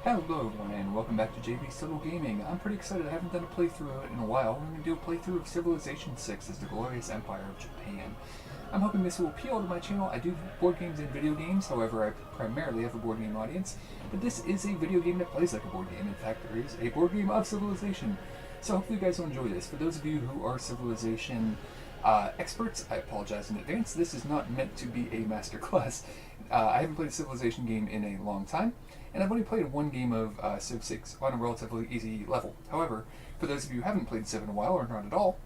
Hello everyone and welcome back to JB's Total Gaming. I'm pretty excited. I haven't done a playthrough in a while. I'm going to do a playthrough of Civilization 6 as the Glorious Empire of Japan. I'm hoping this will appeal to my channel. I do board games and video games, however I primarily have a board game audience. But this is a video game that plays like a board game. In fact, there is a board game of Civilization. So hopefully you guys will enjoy this. For those of you who are Civilization experts, I apologize in advance. This is not meant to be a masterclass. I haven't played a Civilization game in a long time, and I've only played one game of Civ 6 on a relatively easy level. However, for those of you who haven't played Civ in a while, or not at all,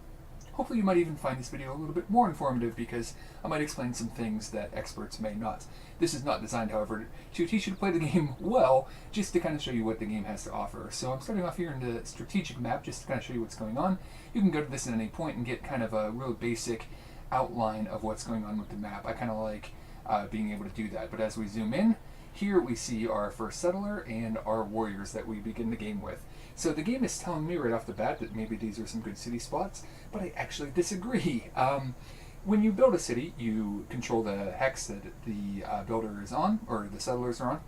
hopefully you might even find this video a little bit more informative because I might explain some things that experts may not. This is not designed, however, to teach you to play the game well, just to kind of show you what the game has to offer. So I'm starting off here in the strategic map just to kind of show you what's going on. You can go to this at any point and get kind of a real basic outline of what's going on with the map. I kind of like being able to do that. But as we zoom in, here we see our first settler and our warriors that we begin the game with. So the game is telling me right off the bat that maybe these are some good city spots, but I actually disagree. When you build a city, you control the hex that the builder is on, or the settlers are on,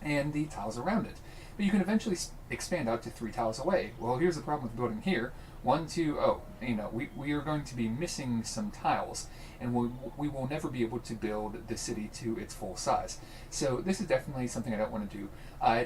and the tiles around it. But you can eventually expand out to 3 tiles away. Well, here's the problem with building here. 1, 2, oh, we are going to be missing some tiles, and we will never be able to build the city to its full size. So this is definitely something I don't want to do.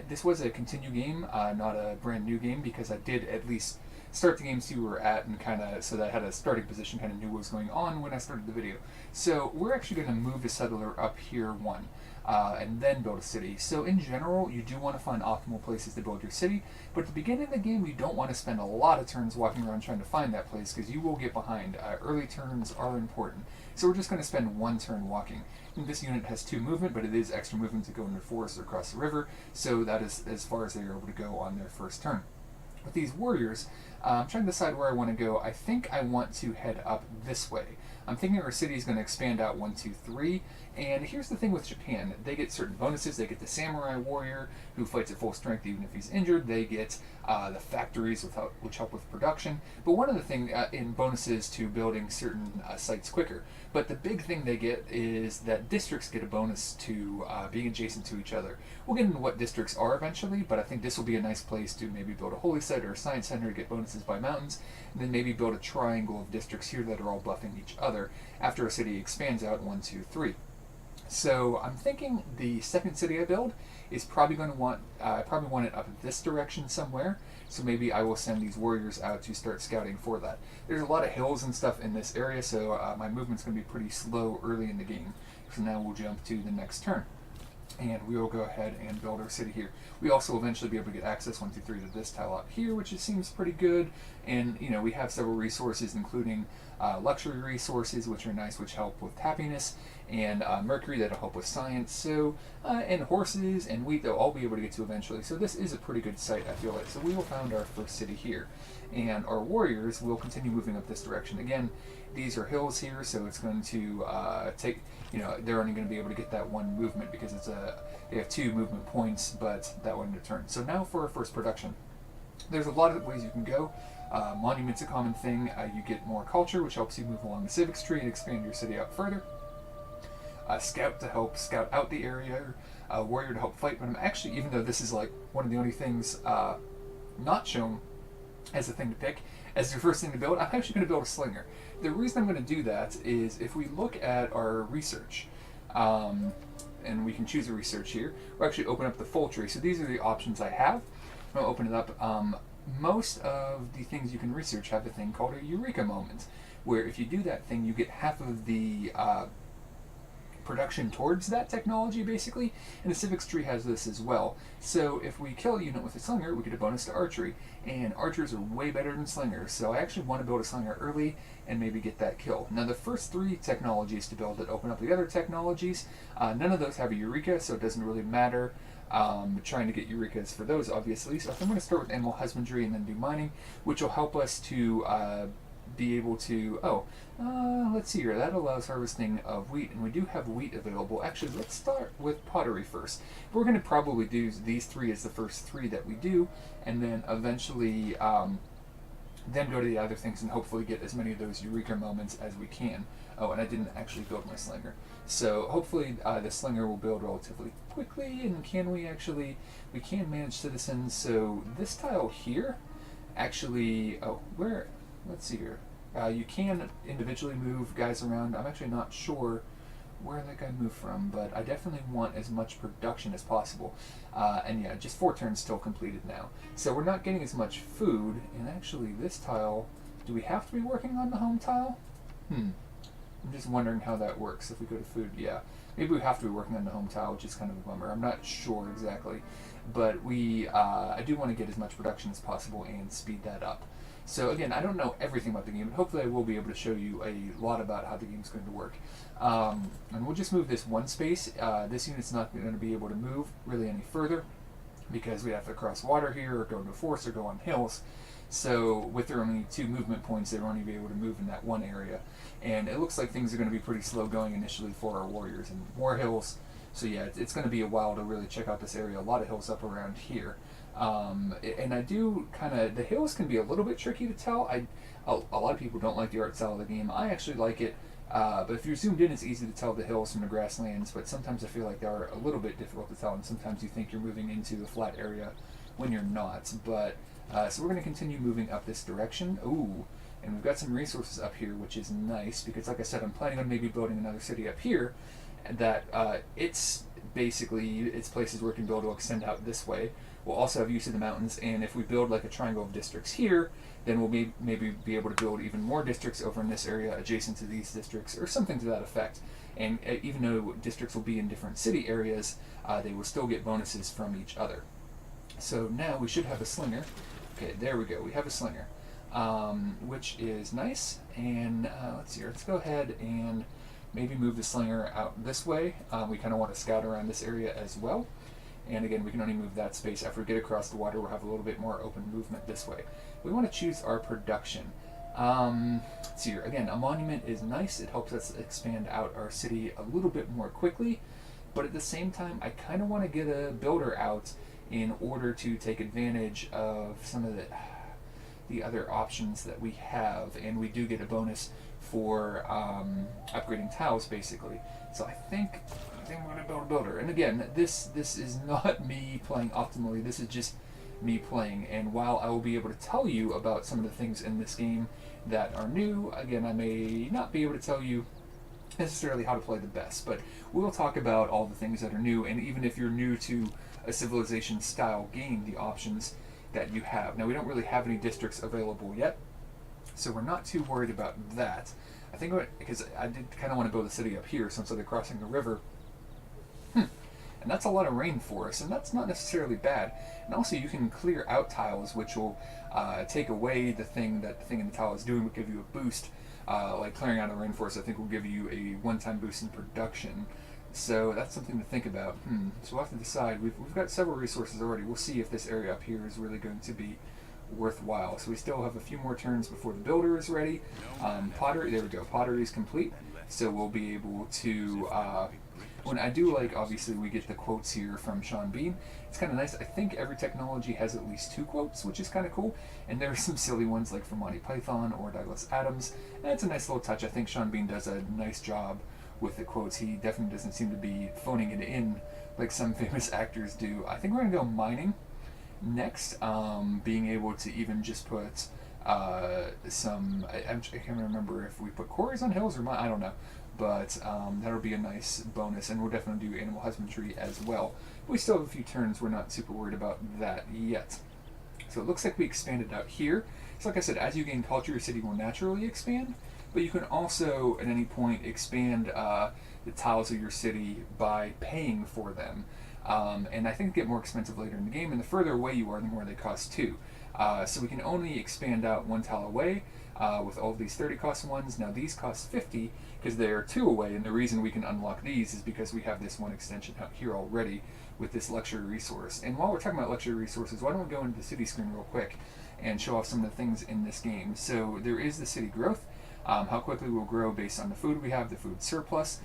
This was a continue game, not a brand new game, because I did at least start the game, see where we're at, and kind of, so that I had a starting position, kind of knew what was going on when I started the video. So we're actually going to move the settler up here 1. And then build a city. So in general, you do want to find optimal places to build your city, but at the beginning of the game, you don't want to spend a lot of turns walking around trying to find that place because you will get behind. Early turns are important. So we're just going to spend 1 turn walking. And this unit has 2 movement, but it is extra movement to go into the forest or across the river, so that is as far as they're able to go on their first turn. With these warriors, I'm trying to decide where I want to go. I think I want to head up this way. I'm thinking our city is going to expand out 1, 2, 3. And here's the thing with Japan. They get certain bonuses. They get the samurai warrior who fights at full strength even if he's injured. They get the factories which help with production. But one of the things in bonuses to building certain sites quicker. But the big thing they get is that districts get a bonus to being adjacent to each other. We'll get into what districts are eventually, but I think this will be a nice place to maybe build a holy site or a science center to get bonuses by mountains, and then maybe build a triangle of districts here that are all buffing each other after a city expands out 1, 2, 3. So I'm thinking the second city I build is probably going to want it up this direction somewhere. So maybe I will send these warriors out to start scouting for that. There's a lot of hills and stuff in this area, so my movement's going to be pretty slow early in the game. So now we'll jump to the next turn, and we will go ahead and build our city here. We also eventually be able to get access 1, 2, 3 to this tile up here, which seems pretty good. And we have several resources, including luxury resources, which are nice, which help with happiness, and mercury that'll help with science. So and horses and wheat they'll all be able to get to eventually. So this is a pretty good site, I feel like. So we will found our first city here, and our warriors will continue moving up this direction. Again, these are hills here, so it's going to take. They're only going to be able to get that 1 movement because they have 2 movement points, but that 1 turn. So now for our first production. There's a lot of ways you can go. Monument's a common thing. You get more culture, which helps you move along the civics tree and expand your city out further. Scout to help scout out the area. Warrior to help fight. But I'm actually, even though this is like one of the only things not shown as a thing to pick, as your first thing to build, I'm actually going to build a slinger. The reason I'm going to do that is if we look at our research, and we can choose a research here, we'll actually open up the full tree. So these are the options I have. I'll open it up. Most of the things you can research have a thing called a eureka moment, where if you do that thing, you get half of the production towards that technology, basically, and the civics tree has this as well. So if we kill a unit with a slinger, we get a bonus to archery, and archers are way better than slingers, so I actually want to build a slinger early and maybe get that kill. Now the first 3 technologies to build it open up the other technologies. None of those have a eureka, so it doesn't really matter trying to get eurekas for those, obviously. So I'm going to start with animal husbandry and then do mining, which will help us to be able to, let's see here, that allows harvesting of wheat, and we do have wheat available. Actually, let's start with pottery first. We're going to probably do these 3 as the first 3 that we do, and then eventually then go to the other things and hopefully get as many of those eureka moments as we can. Oh, and I didn't actually build my slinger. So hopefully the slinger will build relatively quickly, and we can manage citizens. So this tile here, actually, let's see here. You can individually move guys around. I'm actually not sure where that guy moved from, but I definitely want as much production as possible. And yeah, just 4 turns still completed now. So we're not getting as much food, and actually this tile, do we have to be working on the home tile? I'm just wondering how that works. If we go to food, yeah. Maybe we have to be working on the home tile, which is kind of a bummer. I'm not sure exactly. But I do want to get as much production as possible and speed that up. So again, I don't know everything about the game, but hopefully I will be able to show you a lot about how the game's going to work. And we'll just move this one space. This unit's not going to be able to move really any further because we have to cross water here or go into a forest or go on hills. So with their only 2 movement points, they won't even be able to move in that one area. And it looks like things are going to be pretty slow going initially for our warriors and more hills. So yeah, it's going to be a while to really check out this area. A lot of hills up around here. And I do the hills can be a little bit tricky to tell. A lot of people don't like the art style of the game. I actually like it. But if you're zoomed in, it's easy to tell the hills from the grasslands, but sometimes I feel like they are a little bit difficult to tell, and sometimes you think you're moving into a flat area when you're not. But so we're going to continue moving up this direction. Ooh, and we've got some resources up here, which is nice, because like I said, I'm planning on maybe building another city up here that it's places where it can build will extend out this way. We'll also have use of the mountains, and if we build like a triangle of districts here, then we'll maybe be able to build even more districts over in this area adjacent to these districts, or something to that effect. And even though districts will be in different city areas, they will still get bonuses from each other. So now we should have a slinger. Okay, there we go. We have a slinger, which is nice. And let's see here. Let's go ahead and maybe move the slinger out this way. We kind of want to scout around this area as well. And again, we can only move that space. After we get across the water, we'll have a little bit more open movement this way. We want to choose our production. Let's see here. Again, a monument is nice. It helps us expand out our city a little bit more quickly. But at the same time, I kind of want to get a builder out in order to take advantage of some of the other options that we have. And we do get a bonus for upgrading tiles, basically. So I think I'm going to build a builder. And again, this is not me playing optimally. This is just me playing. And while I will be able to tell you about some of the things in this game that are new, again, I may not be able to tell you necessarily how to play the best, but we'll talk about all the things that are new, and even if you're new to a Civilization style game, the options that you have. Now, we don't really have any districts available yet, so we're not too worried about that. I think because I did kind of want to build a city up here since they're crossing the river. And that's a lot of rainforest, and that's not necessarily bad. And also, you can clear out tiles, which will take away the thing in the tile is doing, will give you a boost. Like clearing out a rainforest, I think will give you a one-time boost in production. So that's something to think about. So we'll have to decide. We've got several resources already. We'll see if this area up here is really going to be worthwhile. So we still have a few more turns before the builder is ready. Pottery, there we go. Pottery is complete. So we'll be able to... when I do like, obviously, we get the quotes here from Sean Bean. It's kind of nice. I think every technology has at least 2 quotes, which is kind of cool. And there are some silly ones like from Monty Python or Douglas Adams. And it's a nice little touch. I think Sean Bean does a nice job with the quotes. He definitely doesn't seem to be phoning it in like some famous actors do. I think we're going to go mining next. Being able to even just put I can't remember if we put quarries on hills or I don't know. But that'll be a nice bonus, and we'll definitely do animal husbandry as well. But we still have a few turns. We're not super worried about that yet. So it looks like we expanded out here. So like I said, as you gain culture, your city will naturally expand, but you can also at any point expand the tiles of your city by paying for them. And I think they get more expensive later in the game, and the further away you are, the more they cost too. So we can only expand out 1 tile away with all of these 30 cost ones. Now these cost 50 because they are 2 away, and the reason we can unlock these is because we have this one extension out here already with this luxury resource. And while we're talking about luxury resources, why don't we go into the city screen real quick and show off some of the things in this game. So there is the city growth, how quickly we'll grow based on the food we have, the food surplus.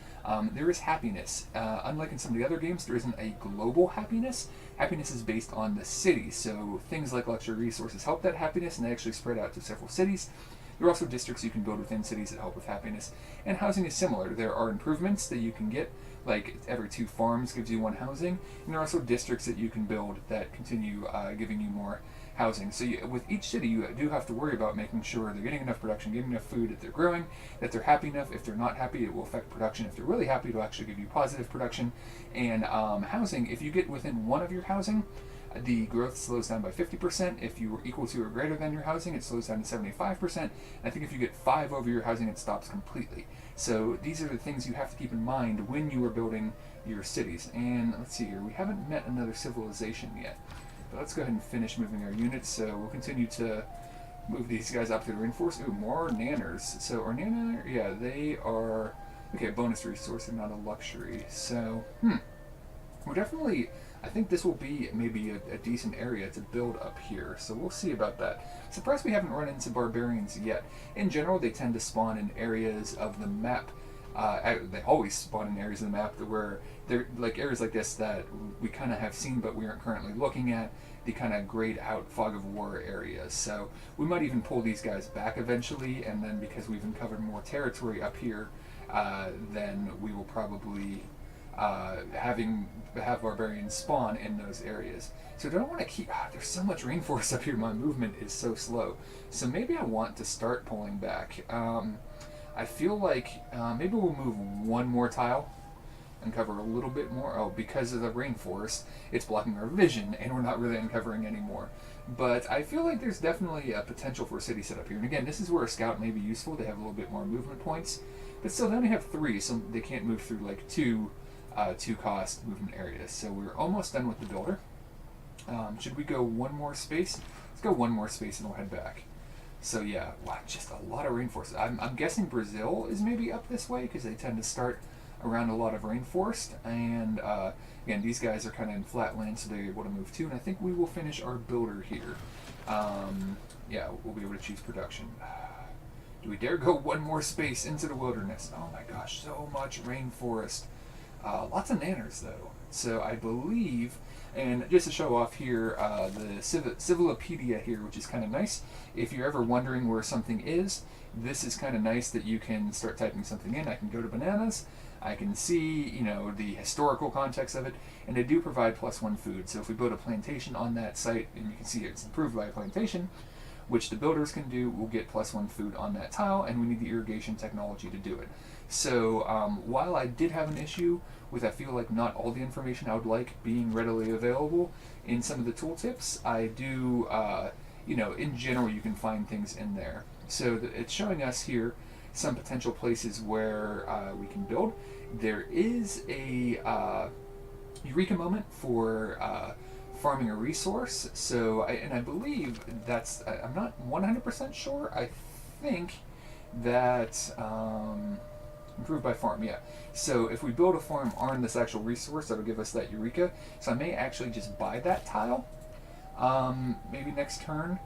There is happiness. Unlike in some of the other games, there isn't a global happiness. happiness is based on the city. So things like luxury resources help that happiness, and they actually spread out to several cities. There are also districts you can build within cities that help with happiness. And housing is similar. There are improvements that you can get, like every 2 farms gives you 1 housing, and there are also districts that you can build that continue giving you more housing. So with each city, you do have to worry about making sure they're getting enough production, getting enough food, that they're growing, that they're happy enough. If they're not happy, it will affect production. If they're really happy, it'll actually give you positive production. And housing, if you get within 1 of your housing, the growth slows down by 50%. If you are equal to or greater than your housing, it slows down to 75%. And I think if you get 5 over your housing, it stops completely. So these are the things you have to keep in mind when you are building your cities. And let's see here, we haven't met another civilization yet. But let's go ahead and finish moving our units. So we'll continue to move these guys up to the reinforce. Ooh, more nanners. So our nanner, yeah, they are, okay, bonus resource and not a luxury. So, we're definitely, I think this will be maybe a decent area to build up here, so we'll see about that. Surprised we haven't run into barbarians yet. In general, they tend to spawn in areas of the map. They always spawn in areas of the map where they're like areas like this that we kind of have seen but we aren't currently looking at, the kind of grayed out fog of war areas. So we might even pull these guys back eventually, and then because we've uncovered more territory up here, then we will probably have barbarians spawn in those areas. So I don't want to keep, there's so much rainforest up here, my movement is so slow. So maybe I want to start pulling back. I feel like maybe we'll move 1 more tile and cover a little bit more. Oh, because of the rainforest, it's blocking our vision and we're not really uncovering anymore. But I feel like there's definitely a potential for a city set up here. And again, this is where a scout may be useful. They have a little bit more movement points. But still, they only have 3, so they can't move through like 2 cost movement areas. So we're almost done with the builder. Should we go 1 more space? Let's go 1 more space and we'll head back. So yeah, wow, just a lot of rainforest. I'm guessing Brazil is maybe up this way because they tend to start around a lot of rainforest. And again, these guys are kind of in flat land, so they're able to move too. And I think we will finish our builder here. Yeah, we'll be able to choose production. Do we dare go 1 more space into the wilderness? Oh my gosh, so much rainforest. Lots of nanners though. So I believe, and just to show off here, the Civilopedia here, which is kind of nice. If you're ever wondering where something is, this is kind of nice that you can start typing something in. I can go to bananas. I can see, the historical context of it, and they do provide +1 food. So if we build a plantation on that site, and you can see it's improved by a plantation, which the builders can do, we'll get +1 food on that tile, and we need the irrigation technology to do it. So while I did have an issue with, I feel like not all the information I would like being readily available in some of the tooltips, I do, in general you can find things in there. So it's showing us here some potential places where we can build. There is a eureka moment for farming a resource. So, I believe that's, I'm not 100% sure. I think that improved by farm, yeah. So if we build a farm on this actual resource, that'll give us that eureka. So I may actually just buy that tile, maybe next turn,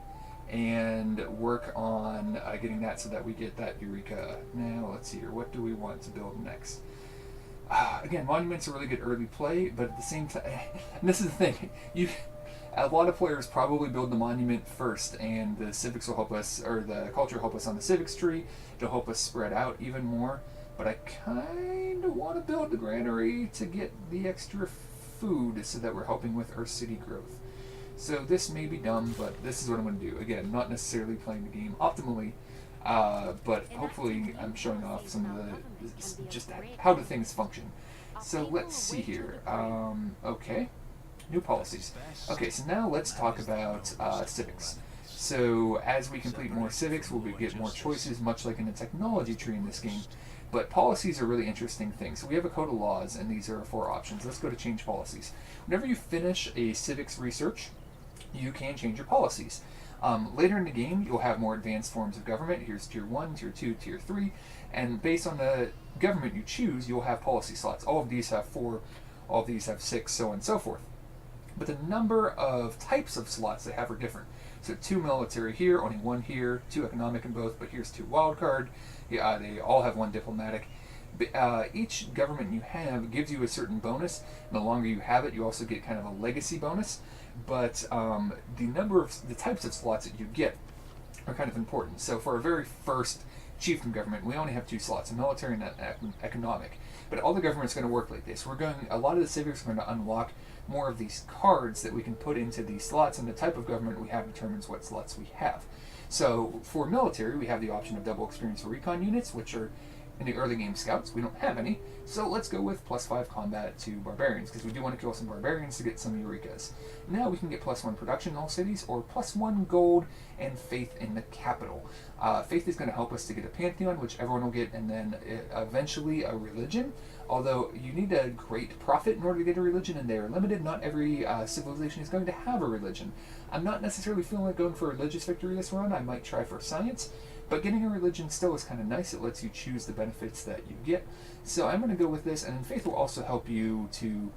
and work on getting that so that we get that eureka. Now let's see here, what do we want to build next? Again, monuments are really good early play, but at the same time, and this is the thing, a lot of players probably build the monument first, and the civics will help us, or the culture will help us on the civics tree to help us spread out even more. But I kind of want to build the granary to get the extra food so that we're helping with our city growth. So this may be dumb, but this is what I'm going to do. Again, not necessarily playing the game optimally, but hopefully I'm showing off some of the, just how the things function. So let's see here. Okay, new policies. Okay, so now let's talk about civics. So as we complete more civics, we'll get more choices, much like in the technology tree in this game. But policies are really interesting things. So we have a code of laws, and these are 4 options. Let's go to change policies. Whenever you finish a civics research, you can change your policies. Later in the game, you'll have more advanced forms of government. Here's Tier 1, Tier 2, Tier 3. And based on the government you choose, you'll have policy slots. All of these have 4, all of these have 6, so on and so forth. But the number of types of slots they have are different. So 2 military here, only 1 here, 2 economic in both, but here's 2 wildcard. Yeah, they all have 1 diplomatic. Each government you have gives you a certain bonus, and the longer you have it, you also get kind of a legacy bonus. But the types of slots that you get are kind of important. So for our very first chieftain government, we only have 2 slots: a military and an economic. But all the government's going to work like this. A lot of the civics are going to unlock more of these cards that we can put into these slots, and the type of government we have determines what slots we have. So for military, we have the option of double experience for recon units, which are in the early game scouts. We don't have any, so let's go with +5 combat to barbarians, because we do want to kill some barbarians to get some Eurekas. Now we can get +1 production in all cities, or +1 gold and faith in the capital. Faith is going to help us to get a pantheon, which everyone will get, and then eventually a religion. Although you need a great profit in order to get a religion, and they are limited. Not every civilization is going to have a religion. I'm not necessarily feeling like going for a religious victory this run. I might try for science. But getting a religion still is kind of nice. It lets you choose the benefits that you get. So I'm going to go with this, and then faith will also help you to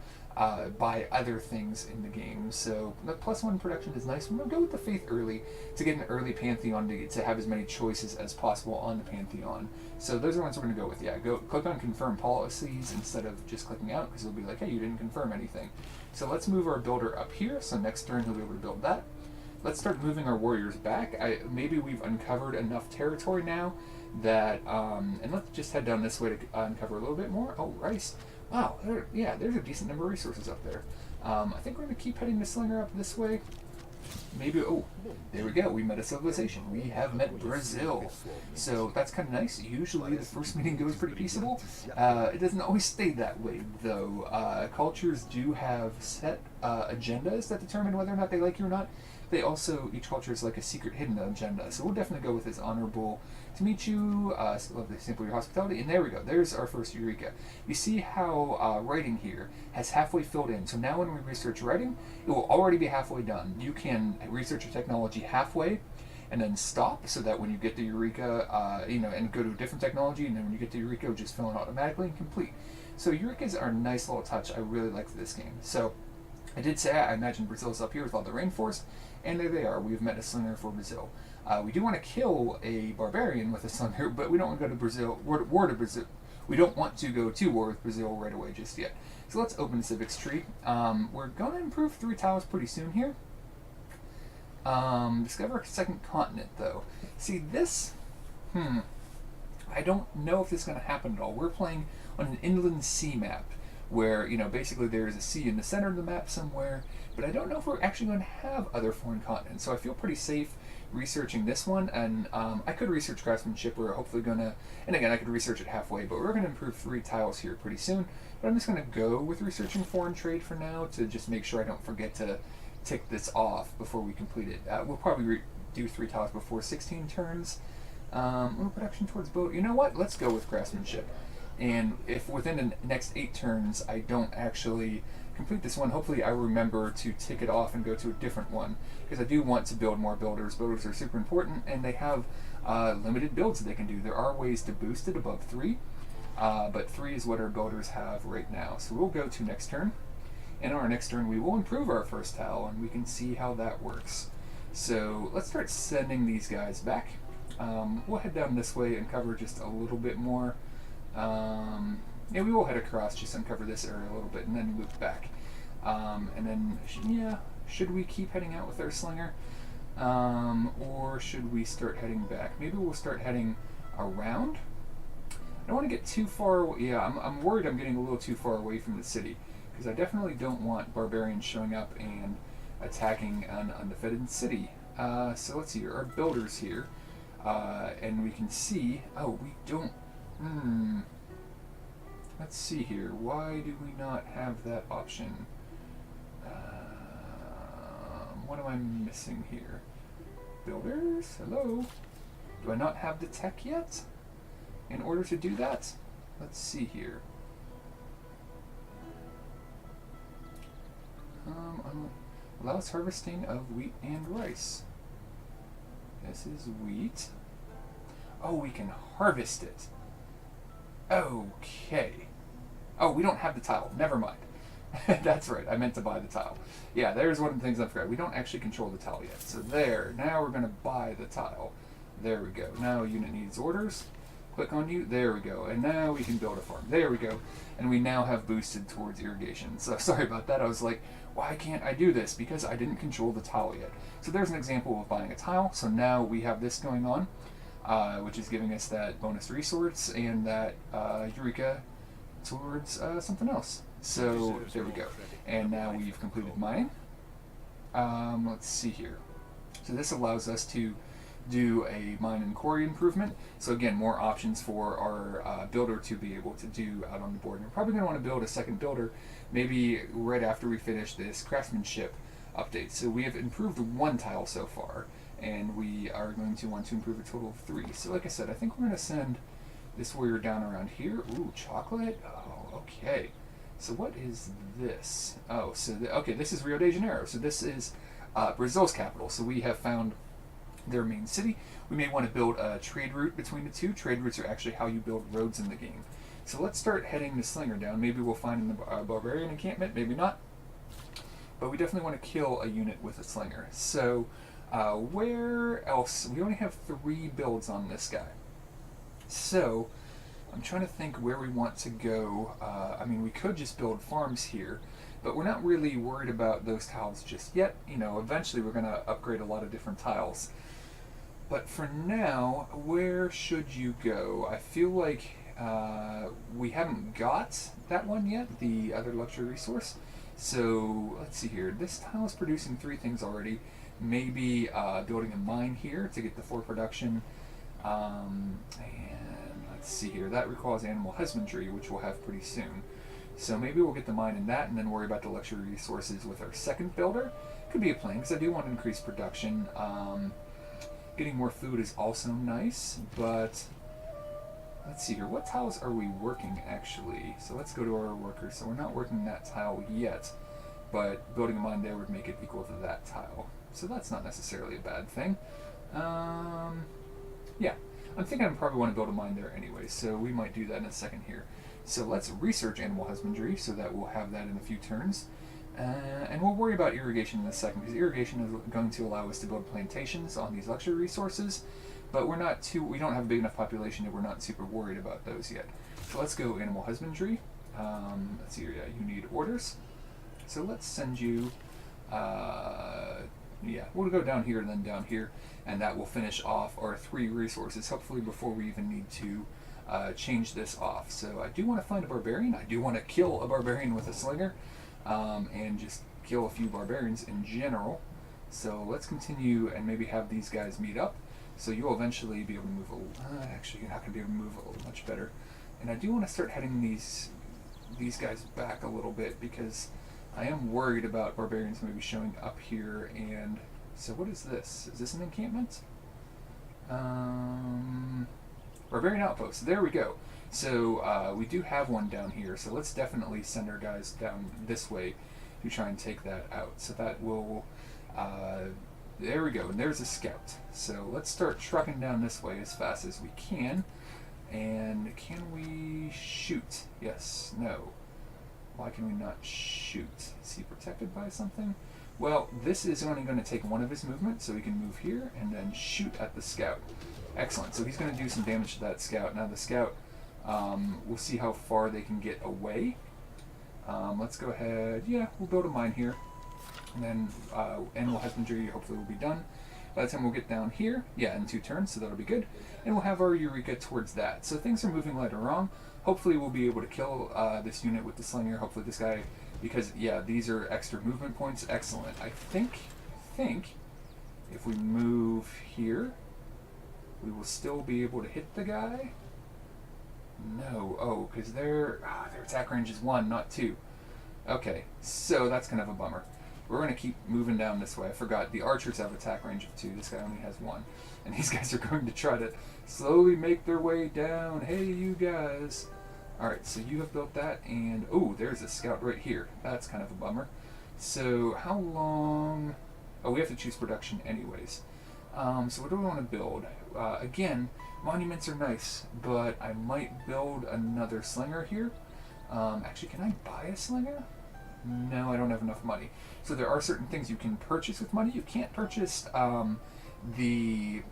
buy other things in the game. So the +1 production is nice. I'm going to go with the faith early to get an early pantheon to have as many choices as possible on the pantheon. So those are the ones we're going to go with. Yeah, click on confirm policies instead of just clicking out, because it'll be like, hey, you didn't confirm anything. So let's move our builder up here. So next turn he'll be able to build that. Let's start moving our warriors back. Maybe we've uncovered enough territory now that, and let's just head down this way to uncover a little bit more. Oh, rice. Wow, there's a decent number of resources up there. I think we're going to keep heading the slinger up this way. Maybe, oh, there we go. We met a civilization. We have met Brazil. So that's kind of nice. Usually the first meeting goes pretty peaceable. It doesn't always stay that way, though. Cultures do have set agendas that determine whether or not they like you or not. They also, each culture is like a secret hidden agenda. So we'll definitely go with this honorable to meet you, lovely sample your hospitality, and there we go. There's our first Eureka. You see how writing here has halfway filled in. So now when we research writing, it will already be halfway done. You can research your technology halfway and then stop, so that when you get to Eureka, and go to a different technology, and then when you get to Eureka, it'll just fill in automatically and complete. So Eurekas are a nice little touch I really like for this game. So I did say I imagine Brazil's up here with all the rainforest, and there they are. We've met a slinger for Brazil. We do want to kill a barbarian with a slinger, but we don't want to go to Brazil, war to Brazil. We don't want to go to war with Brazil right away just yet. So let's open the civics tree. We're going to improve 3 tiles pretty soon here. Discover a second continent, though. See, this, I don't know if this is going to happen at all. We're playing on an inland sea map, where, basically there is a sea in the center of the map somewhere, but I don't know if we're actually going to have other foreign continents, so I feel pretty safe researching this one, and I could research craftsmanship. We're hopefully going to, and again, I could research it halfway, but we're going to improve 3 tiles here pretty soon, but I'm just going to go with researching foreign trade for now to just make sure I don't forget to tick this off before we complete it. We'll probably do 3 tiles before 16 turns. Production towards boat. You know what? Let's go with craftsmanship. And if within the next 8 turns I don't actually complete this one, hopefully I remember to tick it off and go to a different one, because I do want to build more builders. Builders are super important, and they have limited builds that they can do. There are ways to boost it above 3, but 3 is what our builders have right now. So we'll go to next turn, and on our next turn we will improve our first tile, and we can see how that works. So let's start sending these guys back. We'll head down this way and cover just a little bit more. We will head across, just uncover this area a little bit, and then loop back. And then, should we keep heading out with our slinger? Or should we start heading back? Maybe we'll start heading around. I don't want to get too far away. Yeah, I'm worried I'm getting a little too far away from the city, because I definitely don't want barbarians showing up and attacking an undefended city. So let's see, our builders here. And we can see, we don't, let's see here, why do we not have that option? What am I missing here? Builders, hello? Do I not have the tech yet in order to do that? Let's see here. Allows harvesting of wheat and rice. This is wheat. Oh, we can harvest it. Okay. Oh, we don't have the tile. Never mind. That's right. I meant to buy the tile. Yeah, there's one of the things I forgot. We don't actually control the tile yet. So there. Now we're going to buy the tile. There we go. Now unit needs orders. Click on you. There we go. And now we can build a farm. There we go. And we now have boosted towards irrigation. So sorry about that. I was like, why can't I do this? Because I didn't control the tile yet. So there's an example of buying a tile. So now we have this going on, which is giving us that bonus resource and that Eureka towards something else. So there we go. And now we've completed mining. Let's see here. So this allows us to do a mine and quarry improvement. So again, more options for our builder to be able to do out on the board. And we're probably going to want to build a second builder maybe right after we finish this craftsmanship update. So we have improved 1 tile so far, and we are going to want to improve a total of 3. So like I said, I think we're going to send this warrior down around here. Ooh, chocolate? Oh, okay. So what is this? Oh, so okay, this is Rio de Janeiro. So this is Brazil's capital. So we have found their main city. We may want to build a trade route between the two. Trade routes are actually how you build roads in the game. So let's start heading the slinger down. Maybe we'll find in the barbarian encampment, maybe not. But we definitely want to kill a unit with a slinger. So where else? We only have 3 builds on this guy. So I'm trying to think where we want to go. I mean, we could just build farms here, but we're not really worried about those tiles just yet. You know, eventually we're going to upgrade a lot of different tiles. But for now, where should you go? I feel like we haven't got that one yet, the other luxury resource. So let's see here. This tile is producing 3 things already. Maybe building a mine here to get the 4 production. And let's see here. That requires animal husbandry, which we'll have pretty soon. So maybe we'll get the mine in that and then worry about the luxury resources with our second builder. Could be a plan, because I do want to increase production. Getting more food is also nice, but let's see here. What tiles are we working, actually? So let's go to our workers. So we're not working that tile yet, but building a mine there would make it equal to that tile. So that's not necessarily a bad thing. Yeah, I'm thinking I probably want to build a mine there anyway, so we might do that in a second here. So let's research animal husbandry, so that we'll have that in a few turns. And we'll worry about irrigation in a second, because irrigation is going to allow us to build plantations on these luxury resources, but we don't have a big enough population that we're not super worried about those yet. So let's go animal husbandry. Let's see here, yeah, you need orders. So let's send you, yeah, we'll go down here and then down here, and that will finish off our 3 resources, hopefully before we even need to change this off. So I do want to find a barbarian. I do want to kill a barbarian with a slinger. And just kill a few barbarians in general. So let's continue and maybe have these guys meet up. So you'll eventually be able to move actually, you're not going to be able to move much better. And I do want to start heading these guys back a little bit, because I am worried about barbarians maybe showing up here. And so what is this? Is this an encampment? Barbarian outpost. There we go. So we do have one down here, so let's definitely send our guys down this way to try and take that out. So that will, there we go, and there's a scout. So let's start trucking down this way as fast as we can. And can we shoot? Yes, no. Why can we not shoot? Is he protected by something? Well, this is only going to take 1 of his movement, so he can move here and then shoot at the scout. Excellent, so he's going to do some damage to that scout. Now the scout, we'll see how far they can get away. Let's go ahead, yeah, we'll build a mine here. And then animal husbandry hopefully will be done. By the time we'll get down here, yeah, in 2 turns, so that'll be good. And we'll have our Eureka towards that. So things are moving right along. Hopefully we'll be able to kill this unit with the slinger. Hopefully this guy, because yeah, these are extra movement points. Excellent. I think if we move here, we will still be able to hit the guy. No, oh, because their attack range is 1, not 2. Okay, so that's kind of a bummer. We're going to keep moving down this way. I forgot, the archers have attack range of 2. This guy only has 1. And these guys are going to try to slowly make their way down. Hey, you guys. Alright, so you have built that, and oh, there's a scout right here. That's kind of a bummer. So how long... Oh, we have to choose production anyways. So what do we want to build? Again, monuments are nice, but I might build another slinger here. Actually, can I buy a slinger? No, I don't have enough money. So there are certain things you can purchase with money. You can't purchase the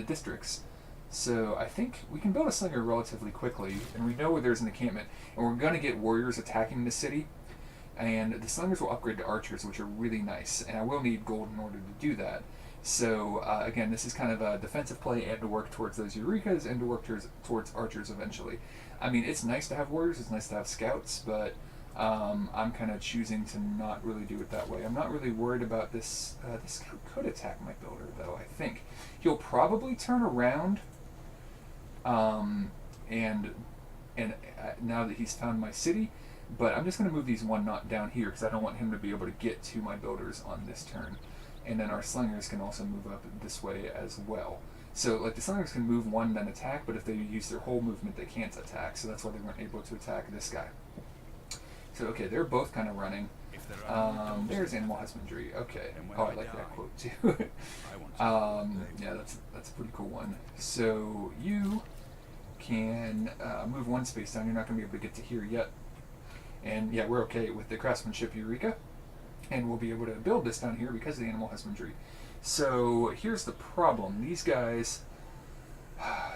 districts. So I think we can build a slinger relatively quickly, and we know where there's an encampment, and we're going to get warriors attacking the city, and the slingers will upgrade to archers, which are really nice, and I will need gold in order to do that. So again, this is kind of a defensive play and to work towards those Eurekas and to work towards archers eventually. I mean, it's nice to have warriors, it's nice to have scouts, but I'm kind of choosing to not really do it that way. I'm not really worried about this. This scout could attack my builder, though, I think. He'll probably turn around, and now that he's found my city, but I'm just going to move these one knot down here because I don't want him to be able to get to my builders on this turn. And then our slingers can also move up this way as well. So like the slingers can move one then attack, but if they use their whole movement they can't attack, so that's why they weren't able to attack this guy. So okay, they're both kind of running. There's animal husbandry. Okay. Oh, I like that quote too. Yeah, that's a pretty cool one. So you can move one space down. You're not going to be able to get to here yet. And yeah, we're okay with the craftsmanship Eureka. And we'll be able to build this down here because of the animal husbandry. So here's the problem. These guys,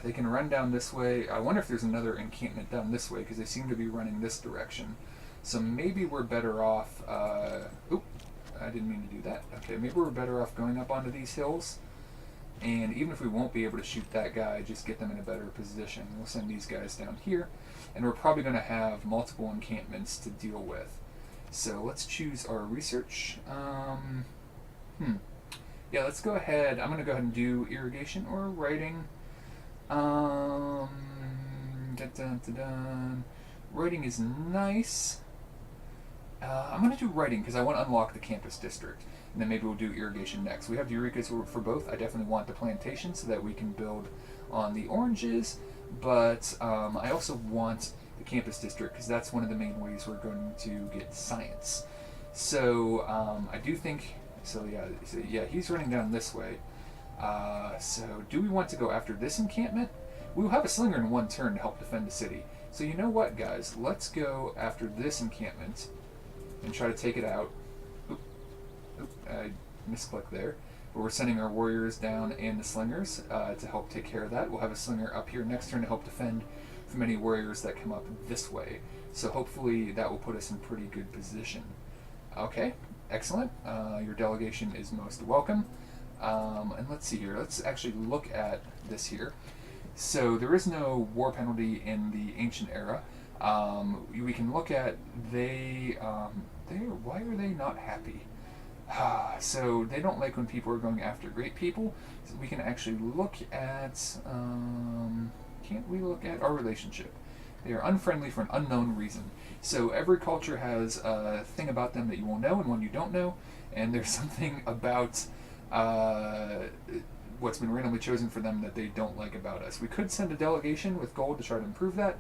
they can run down this way. I wonder if there's another encampment down this way because they seem to be running this direction. So maybe we're better off... oop, I didn't mean to do that. Okay, maybe we're better off going up onto these hills. And even if we won't be able to shoot that guy, just get them in a better position. We'll send these guys down here. And we're probably going to have multiple encampments to deal with. So let's choose our research. Yeah, let's go ahead. I'm going to go ahead and do irrigation or writing. Writing is nice. I'm going to do writing because I want to unlock the campus district. And then maybe we'll do irrigation next. We have the Eurekas for both. I definitely want the plantation so that we can build on the oranges. But I also want the campus district because that's one of the main ways we're going to get science. So I do think... So yeah, he's running down this way. So do we want to go after this encampment? We will have a slinger in one turn to help defend the city. So you know what, guys? Let's go after this encampment and try to take it out. Oop, I misclicked there. But we're sending our warriors down and the slingers to help take care of that. We'll have a slinger up here next turn to help defend from any warriors that come up this way. So hopefully that will put us in pretty good position. Okay, excellent. Your delegation is most welcome. And let's see here. Let's actually look at this here. So there is no war penalty in the ancient era. We can look at why are they not happy? So they don't like when people are going after great people. So we can actually look at, can't we look at our relationship? They are unfriendly for an unknown reason. So every culture has a thing about them that you will know and one you don't know. And there's something about what's been randomly chosen for them that they don't like about us. We could send a delegation with gold to try to improve that,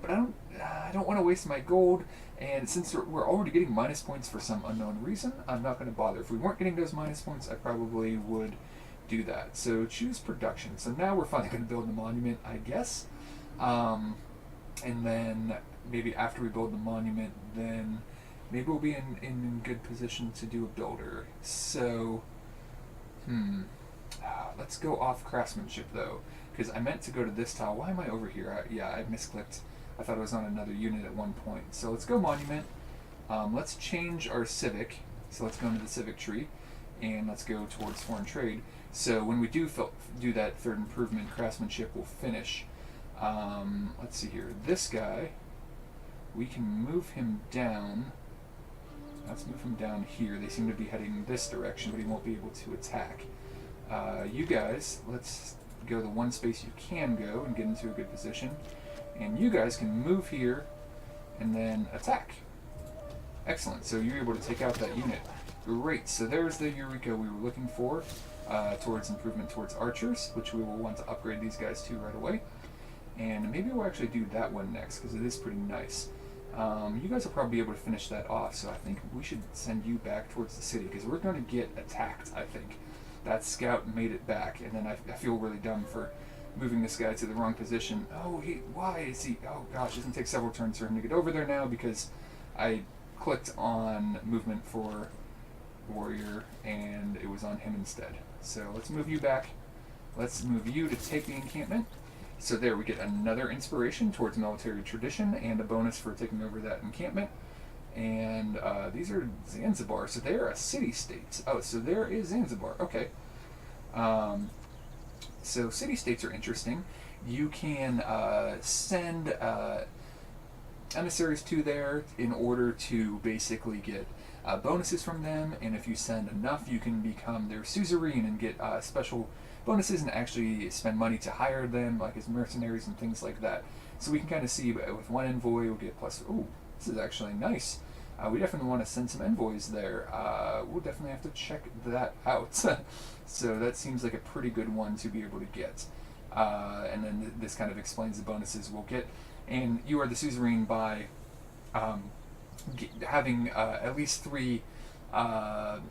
but I don't want to waste my gold, and since we're already getting minus points for some unknown reason, I'm not going to bother. If we weren't getting those minus points, I probably would do that. So choose production. So now we're finally going to build the monument, I guess. And then maybe after we build the monument, then maybe we'll be in good position to do a builder. So, let's go off craftsmanship though, because I meant to go to this tile. Why am I over here? Yeah, I misclicked. I thought it was on another unit at one point. So let's go monument. Let's change our civic. So let's go into the civic tree, and let's go towards foreign trade. So when we do that third improvement, craftsmanship will finish. Let's see here. This guy, we can move him down. Let's move him down here. They seem to be heading this direction, but he won't be able to attack. You guys, let's go the one space you can go and get into a good position. And you guys can move here and then attack. Excellent. So you're able to take out that unit. Great. So there's the Eureka we were looking for towards improvement towards archers, which we will want to upgrade these guys to right away. And maybe we'll actually do that one next because it is pretty nice. You guys will probably be able to finish that off, so I think we should send you back towards the city because we're going to get attacked, I think. That scout made it back, and then I feel really dumb for moving this guy to the wrong position. Oh, why is he? Oh gosh, it's going to take several turns for him to get over there now because I clicked on movement for warrior and it was on him instead. So let's move you back. Let's move you to take the encampment. So there we get another inspiration towards military tradition and a bonus for taking over that encampment. And these are Zanzibar, so they're a city-state. Oh, so there is Zanzibar. Okay. So city-states are interesting. You can send emissaries to there in order to basically get bonuses from them, and if you send enough, you can become their suzerain and get special bonuses and actually spend money to hire them, like as mercenaries and things like that. So we can kind of see with one envoy, we'll get plus. Oh, this is actually nice. We definitely want to send some envoys there. We'll definitely have to check that out. So that seems like a pretty good one to be able to get. And then this kind of explains the bonuses we'll get. And you are the suzerain by having at least 3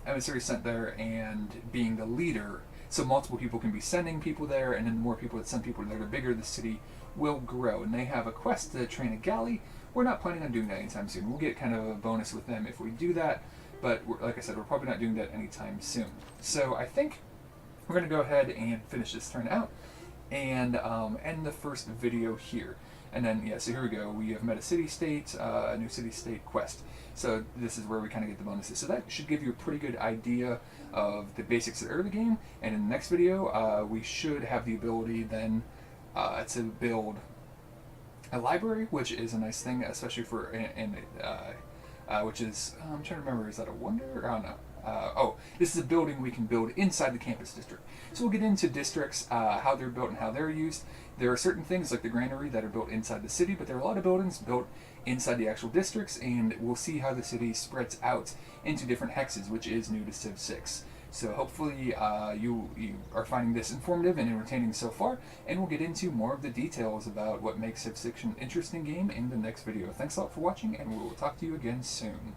emissaries sent there and being the leader. So multiple people can be sending people there, and then the more people that send people there, the bigger the city will grow. And they have a quest to train a galley. We're not planning on doing that anytime soon. We'll get kind of a bonus with them if we do that, but like I said, we're probably not doing that anytime soon. So I think we're going to go ahead and finish this turn out and end the first video here. And then, yeah, so here we go. We have met a city-state, a new city-state quest. So this is where we kind of get the bonuses. So that should give you a pretty good idea of the basics of the early game. And in the next video, we should have the ability then to build a library, which is a nice thing, especially for which is I'm trying to remember, is that a wonder? I don't know. Oh, this is a building we can build inside the campus district. So we'll get into districts, how they're built and how they're used. There are certain things like the granary that are built inside the city, but there are a lot of buildings built inside the actual districts, and we'll see how the city spreads out into different hexes, which is new to Civ 6. So hopefully you are finding this informative and entertaining so far, and we'll get into more of the details about what makes Civ 6 an interesting game in the next video. Thanks a lot for watching, and we will talk to you again soon.